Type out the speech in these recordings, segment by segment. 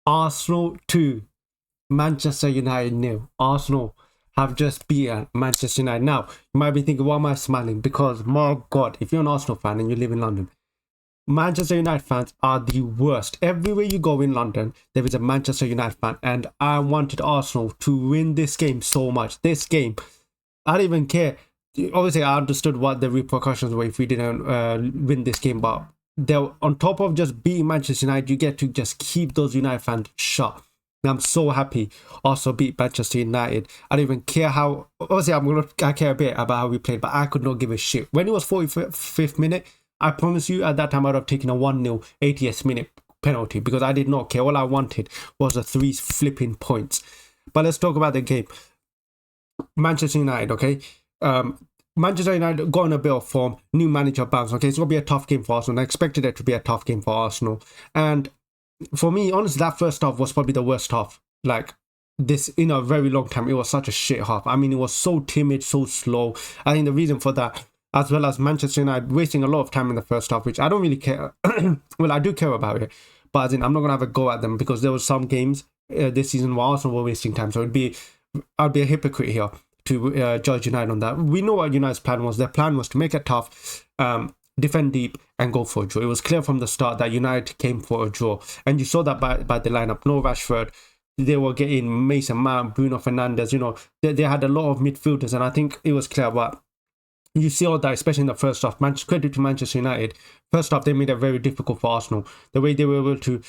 Arsenal 2, Manchester United nil. Arsenal have just beaten Manchester United. Now, you might be thinking, why am I smiling? Because, my God, if you're an Arsenal fan and you live in London, Manchester United fans are the worst. Everywhere you go in London, there is a Manchester United fan, and I wanted Arsenal to win this game so much. This game, I don't even care. Obviously, I understood what the repercussions were if we didn't win this game, but on top of just beating Manchester United, you get to just keep those United fans shut. And I'm so happy also beat Manchester United. I don't even care how. Obviously, I care a bit about how we played, but I could not give a shit. When it was 45th minute, I promise you, at that time, I would have taken a 1-0 80th minute penalty because I did not care. All I wanted was the 3 flipping points. But let's talk about the game. Manchester United, okay? Manchester United got in a bit of form. New manager bounce, okay? It's going to be a tough game for Arsenal. I expected it to be a tough game for Arsenal. And for me, honestly, that first half was probably the worst half. Like, this in a very long time. It was such a shit half. I mean, it was so timid, so slow. I think the reason for that, as well as Manchester United wasting a lot of time in the first half, which I don't really care. Well, I do care about it, but as in, I'm not going to have a go at them because there were some games this season where Arsenal were wasting time. So I'd be a hypocrite here to judge United on that. We know what United's plan was. Their plan was to make it tough, defend deep, and go for a draw. It was clear from the start that United came for a draw. And you saw that by the lineup. No Rashford. They were getting Mason Mount, Bruno Fernandes. You know, they had a lot of midfielders, and I think it was clear. But you see all that, especially in the first half. Credit to Manchester United. First half, they made it very difficult for Arsenal. The way they were able to,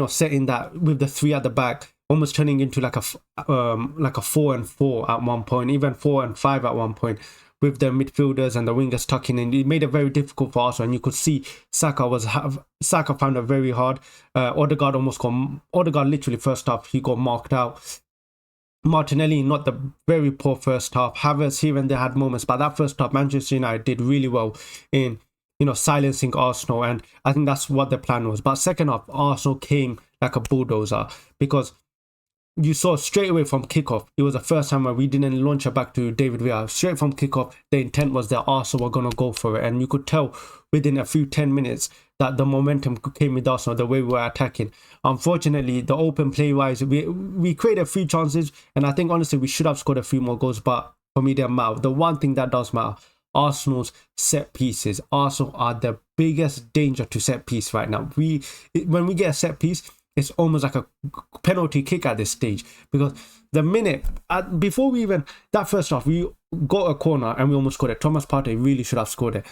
set in that with the 3 at the back, almost turning into like a 4-4 at one point, even 4-5 at one point, with the midfielders and the wingers tucking in. It made it very difficult for Arsenal, and you could see Saka found it very hard. Odegaard literally first half, he got marked out. Martinelli, not the very poor first half. Havertz here and there had moments, but that first half, Manchester United did really well in, silencing Arsenal, and I think that's what the plan was. But second half, Arsenal came like a bulldozer because you saw straight away from kickoff, it was the first time where we didn't launch it back to David Villa. Straight from kickoff, the intent was that Arsenal were going to go for it. And you could tell within a few 10 minutes that the momentum came with Arsenal, the way we were attacking. Unfortunately, the open play-wise, we created a few chances. And I think, honestly, we should have scored a few more goals. But for me, they matter. The one thing that does matter, Arsenal's set pieces. Arsenal are the biggest danger to set piece right now. When we get a set piece, it's almost like a penalty kick at this stage, because the minute before we even that first half, we got a corner and we almost scored it. Thomas Partey really should have scored it.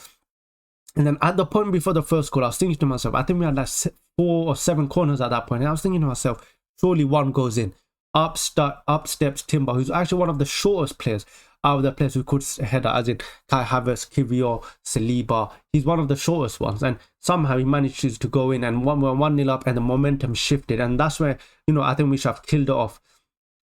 And then at the point before the first goal, I was thinking to myself, I think we had like 4 or 7 corners at that point. And I was thinking to myself, surely one goes in. Up steps Timber, who's actually one of the shortest players out of the players who could header, as in Kai Havertz, Kiwior, Saliba. He's one of the shortest ones, and somehow he manages to go in, and 1-0 up, and the momentum shifted, and that's where I think we should have killed it off.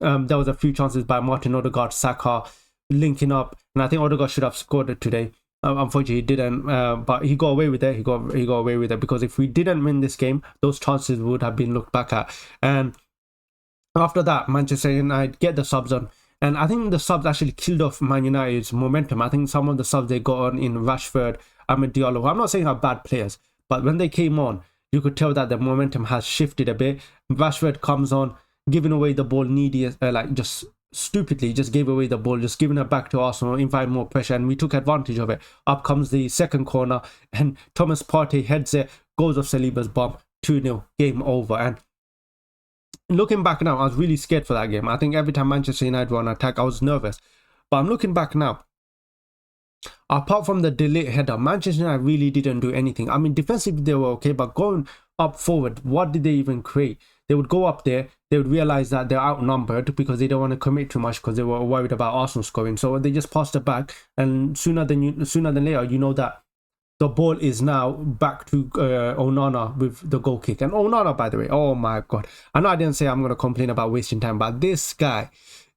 There was a few chances by Martin Odegaard, Saka linking up, and I think Odegaard should have scored it today. Unfortunately, he didn't, but he got away with it. He got away with it because if we didn't win this game, those chances would have been looked back at. And after that, Manchester United get the subs on. And I think the subs actually killed off Man United's momentum. I think some of the subs they got on in Rashford, Amad Diallo, I'm not saying are bad players, but when they came on, you could tell that the momentum has shifted a bit. Rashford comes on, giving away the ball just stupidly, just gave away the ball, just giving it back to Arsenal, invite more pressure, and we took advantage of it. Up comes the second corner, and Thomas Partey heads it, goes off Saliba's bomb, 2-0, game over. And looking back now, I was really scared for that game. I think every time Manchester United were on attack, I was nervous. But I'm looking back now. Apart from the delayed header, Manchester United really didn't do anything. I mean, defensively they were okay, but going up forward, what did they even create? They would go up there, they would realize that they're outnumbered because they don't want to commit too much because they were worried about Arsenal scoring. So they just passed it back, and sooner than later, you know that the ball is now back to Onana with the goal kick. And Onana, by the way, oh my God. I know I didn't say I'm going to complain about wasting time, but this guy,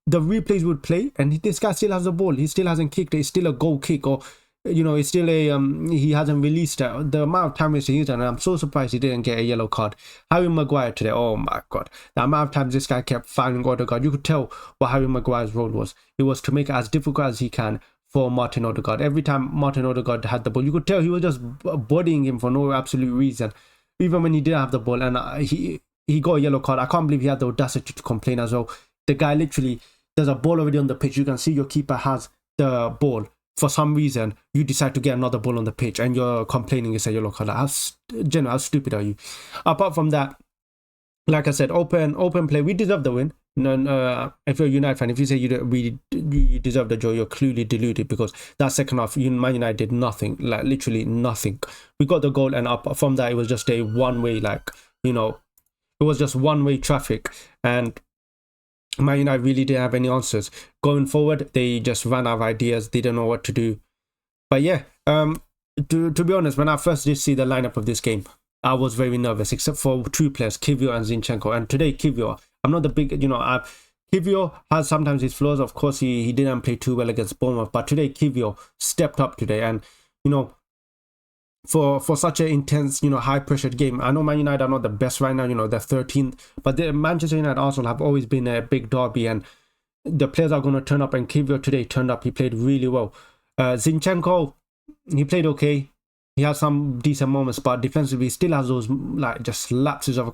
the replays would play, and this guy still has the ball. He still hasn't kicked it. It's still a goal kick, or, it's still he hasn't released it. The amount of time he's done, and I'm so surprised he didn't get a yellow card. Harry Maguire today, oh my God. The amount of times this guy kept fouling Odegaard, you could tell what Harry Maguire's role was. It was to make it as difficult as he can for Martin Odegaard. Every time Martin Odegaard had the ball, you could tell he was just bodying him for no absolute reason, even when he didn't have the ball. And he got a yellow card. I can't believe he had the audacity to complain as well. The guy literally, there's a ball already on the pitch. You can see your keeper has the ball. For some reason, you decide to get another ball on the pitch and you're complaining it's a yellow card. How stupid are you? Apart from that, like I said, open play. We deserve the win. No, if you're a United fan, if you say you deserve the draw, you're clearly deluded, because that second half, Man United did nothing, like literally nothing. We got the goal, and up from that, it was just a one-way, like, you know, it was just one-way traffic, and Man United really didn't have any answers. Going forward, they just ran out of ideas. They didn't know what to do. But yeah, to be honest, when I first did see the lineup of this game, I was very nervous, except for two players, Kiwior and Zinchenko. And today, Kiwior, I'm not the big, you know, Kiwior has sometimes his flaws. Of course, he didn't play too well against Bournemouth, but today Kiwior stepped up today. And, you know, for such an intense, you know, high-pressured game, I know Man United are not the best right now, you know, they're 13th, but the Manchester United Arsenal have always been a big derby, and the players are going to turn up, and Kiwior today turned up. He played really well. Zinchenko, he played okay. He had some decent moments, but defensively he still has those like just lapses of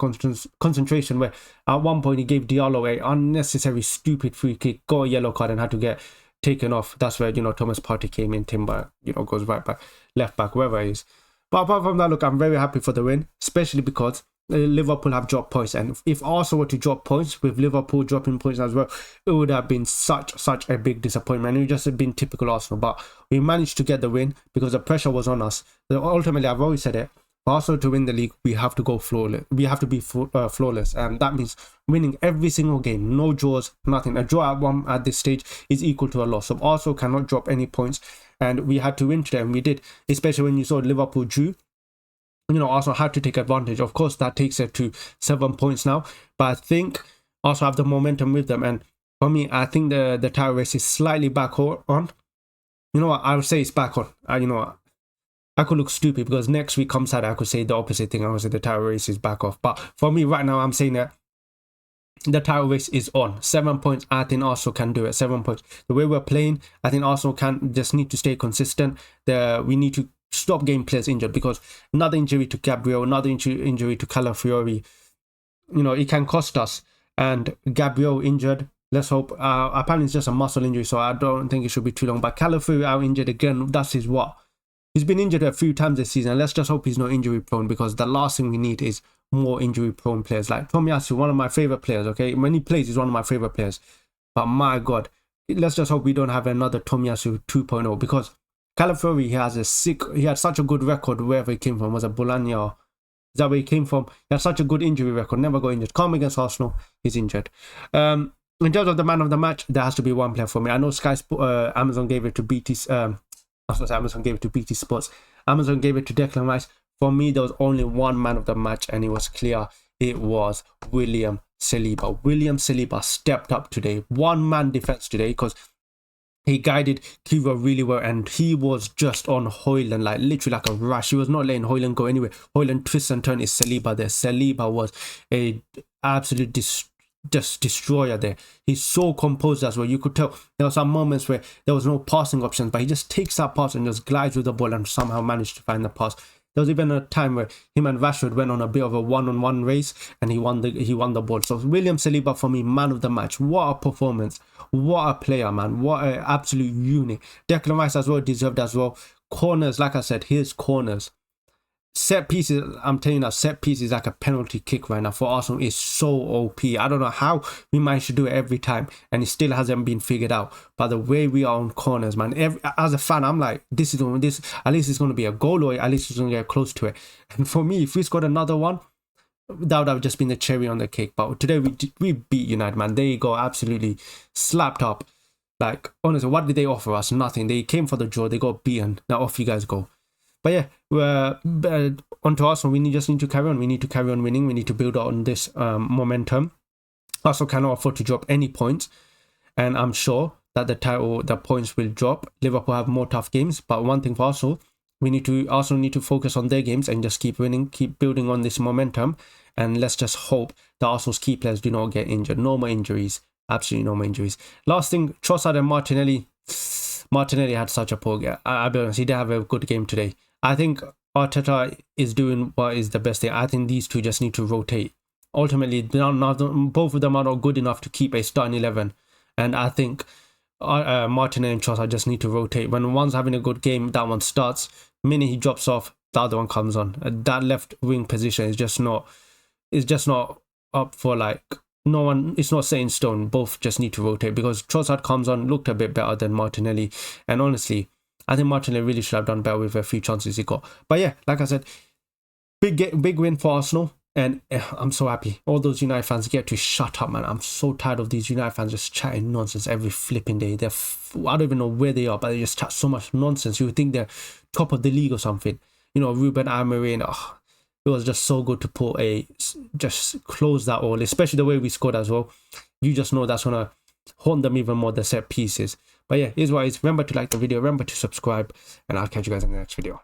concentration, where at one point he gave Diallo a unnecessary stupid free kick, got a yellow card and had to get taken off. That's where, you know, Thomas Partey came in, Timber, you know, goes right back, left back, wherever he is. But apart from that, look, I'm very happy for the win, especially because Liverpool have dropped points, and if Arsenal were to drop points with Liverpool dropping points as well, it would have been such a big disappointment. It would just have been typical Arsenal, but we managed to get the win because the pressure was on us. Ultimately, I've always said it, for Arsenal to win the league, we have to go flawless. We have to be flawless, and that means winning every single game, no draws, nothing. A draw at this stage is equal to a loss, so Arsenal cannot drop any points, and we had to win today, and we did, especially when you saw Liverpool drew. You know, Arsenal had to take advantage. Of course, that takes it to 7 points now, but I think Arsenal have the momentum with them, and for me, I think the title race is slightly back on. You know what, I would say it's back on. You know what, I could look stupid because next week comes out, I could say the opposite thing. I would say the title race is back off, but for me right now, I'm saying that the title race is on. 7 points, I think Arsenal can do it. 7 points. The way we're playing, I think Arsenal just need to stay consistent. We need to stop getting players injured, because another injury to Gabriel, another injury to Calafiori, you know, it can cost us. And Gabriel injured, let's hope. Apparently it's just a muscle injury, so I don't think it should be too long. But Calafiori out injured again. That's his what? He's been injured a few times this season. Let's just hope he's not injury prone, because the last thing we need is more injury prone players. Like Tomiyasu, one of my favorite players, okay? When he plays, he's one of my favorite players. But my God, let's just hope we don't have another Tomiyasu 2.0, because Calafiori, he had such a good record wherever he came from. Was it Bologna? Is that where he came from? He had such a good injury record, never got injured. Come against Arsenal, he's injured. In terms of the man of the match, there has to be one player for me. I know Amazon gave it to BT. Amazon gave it to BT Sports. Amazon gave it to Declan Rice. For me, there was only one man of the match, and it was clear. It was William Saliba. William Saliba stepped up today. One man defense today, because he guided Kiwior really well, and he was just on Højlund, like literally like a rush. He was not letting Højlund go anywhere. Højlund twists and turns, is Saliba there. Saliba was a absolute destroyer there. He's so composed as well. You could tell there were some moments where there was no passing options, but he just takes that pass and just glides with the ball and somehow managed to find the pass. There was even a time where him and Rashford went on a bit of a one-on-one race, and he won the ball. So William Saliba, for me, man of the match. What a performance. What a player, man. What an absolute unit. Declan Rice as well deserved as well. Corners, like I said, here's corners. Set pieces, I'm telling you now, set pieces like a penalty kick right now for Arsenal is so OP. I don't know how we manage to do it every time, and it still hasn't been figured out. But the way we are on corners, man, as a fan, I'm like, at least it's going to be a goal, or at least it's going to get close to it. And for me, if we scored another one, that would have just been the cherry on the cake. But today we beat United, man. They got absolutely slapped up. Like, honestly, what did they offer us? Nothing. They came for the draw. They got beaten. Now off you guys go. But yeah, onto Arsenal, we just need to carry on. We need to carry on winning. We need to build on this momentum. Arsenal cannot afford to drop any points, and I'm sure that the points will drop. Liverpool have more tough games, but one thing for Arsenal, Arsenal need to focus on their games and just keep winning, keep building on this momentum, and let's just hope that Arsenal's key players do not get injured. No more injuries. Absolutely no more injuries. Last thing, Trossard and Martinelli. Martinelli had such a poor game. I'll be honest, he did have a good game today. I think Arteta is doing what is the best thing. I think these two just need to rotate. ultimately both of them are not good enough to keep a starting 11. And I think Martinelli and Trossard just need to rotate. When one's having a good game, that one starts. Minute he drops off, the other one comes on. That left wing position is just not up for, like, no one. It's not set in stone. Both just need to rotate, because Trossard comes on, looked a bit better than Martinelli, and honestly, I think Martinelli really should have done better with a few chances he got. But yeah, like I said, big win for Arsenal. And I'm so happy. All those United fans get to shut up, man. I'm so tired of these United fans just chatting nonsense every flipping day. I don't even know where they are, but they just chat so much nonsense. You would think they're top of the league or something. You know, Ruben Amorim. Oh, it was just so good to just close that all, especially the way we scored as well. You just know that's gonna haunt them even more, the set pieces. But yeah, here's what it is. Remember to like the video, remember to subscribe, and I'll catch you guys in the next video.